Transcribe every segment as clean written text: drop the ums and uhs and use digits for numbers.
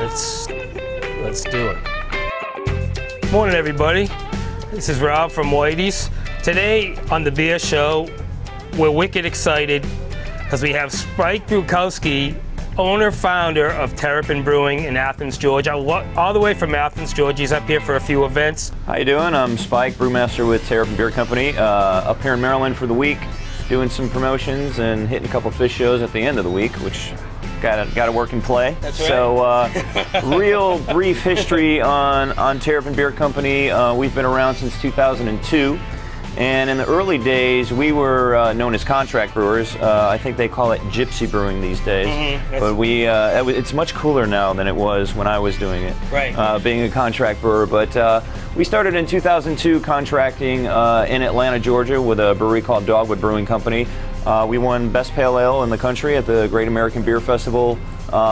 let's do it. Morning, everybody. This is Rob from Whitey's. Today on the Beah Show, we're wicked excited because we have Spike Brukowski, owner-founder of Terrapin Brewing in Athens, Georgia. All the way from Athens, Georgia. He's up here for a few events. How you doing? I'm Spike, brewmaster with Terrapin Beer Company, up here in Maryland for the week, doing some promotions and hitting a couple fish shows at the end of the week, which got to work and play. That's right. So, real brief history on Terrapin Beer Company. We've been around since 2002. And in the early days, we were known as contract brewers. I think they call it gypsy brewing these days. But it's much cooler now than it was when I was doing it, right. Being a contract brewer. But we started in 2002 contracting in Atlanta, Georgia with a brewery called Dogwood Brewing Company. We won Best Pale Ale in the country at the Great American Beer Festival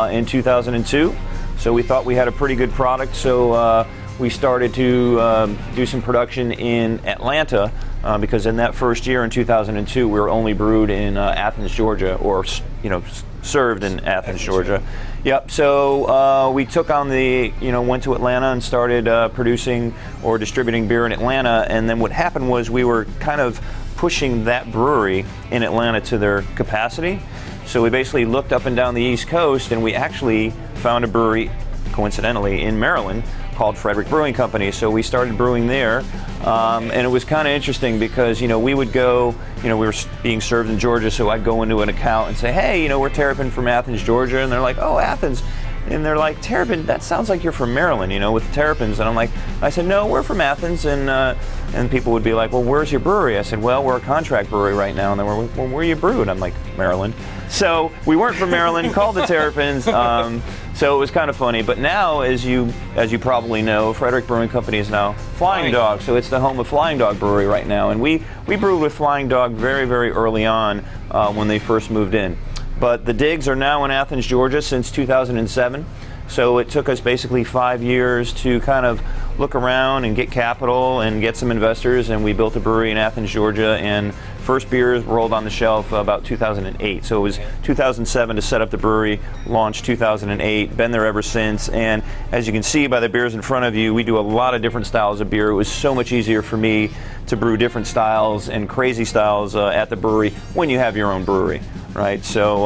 in 2002. So we thought we had a pretty good product. So we started to do some production in Atlanta because in that first year in 2002 we were only brewed in Athens, Georgia, or served in Athens, Georgia. Yep. So we took on went to Atlanta and started producing or distributing beer in Atlanta. And then what happened was we were kind of pushing that brewery in Atlanta to their capacity. So we basically looked up and down the East Coast and we actually found a brewery, coincidentally, in Maryland called Frederick Brewing Company. So we started brewing there, and it was kind of interesting because we would go, we were being served in Georgia, so I'd go into an account and say, hey, we're Terrapin from Athens, Georgia, and they're like, oh, Athens, and they're like, Terrapin, that sounds like you're from Maryland, with Terrapins, and I said, no, we're from Athens, and people would be like, well, where's your brewery? I said, well, we're a contract brewery right now, and they were, well, where are you brewed? I'm like, Maryland. So we weren't from Maryland, called the Terrapins, so it was kind of funny. But now, as you probably know, Frederick Brewing Company is now Flying Dog, so it's the home of Flying Dog Brewery right now. And we brewed with Flying Dog very, very early on when they first moved in. But the digs are now in Athens, Georgia since 2007. So it took us basically 5 years to kind of look around and get capital and get some investors, and we built a brewery in Athens, Georgia, and first beers rolled on the shelf about 2008. So it was 2007 to set up the brewery, launched 2008, been there ever since, and as you can see by the beers in front of you, we do a lot of different styles of beer. It was so much easier for me to brew different styles and crazy styles at the brewery when you have your own brewery, right? So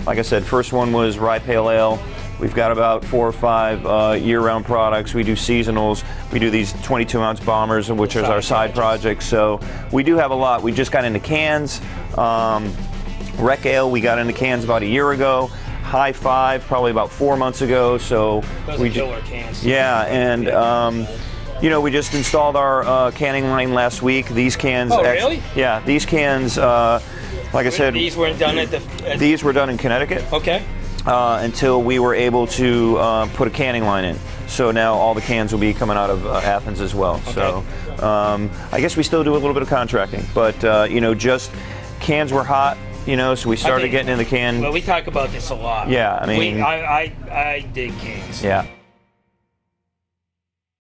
like I said, first one was Rye Pale Ale. We've got about 4 or 5 year-round products. We do seasonals. We do these 22-ounce bombers, which is our side project. So we do have a lot. We just got into cans. Rec Ale, we got into cans about a year ago. High Five, probably about 4 months ago. So those are killer cans. Yeah, and we just installed our canning line last week. These cans. Oh, really? Yeah, these cans. Like I said, these weren't done These were done in Connecticut. Okay. Until we were able to put a canning line in. So now all the cans will be coming out of Athens as well. Okay. So I guess we still do a little bit of contracting, but just cans were hot, so we started getting in the can. Well, we talk about this a lot. Yeah, I mean, I dig cans. Yeah.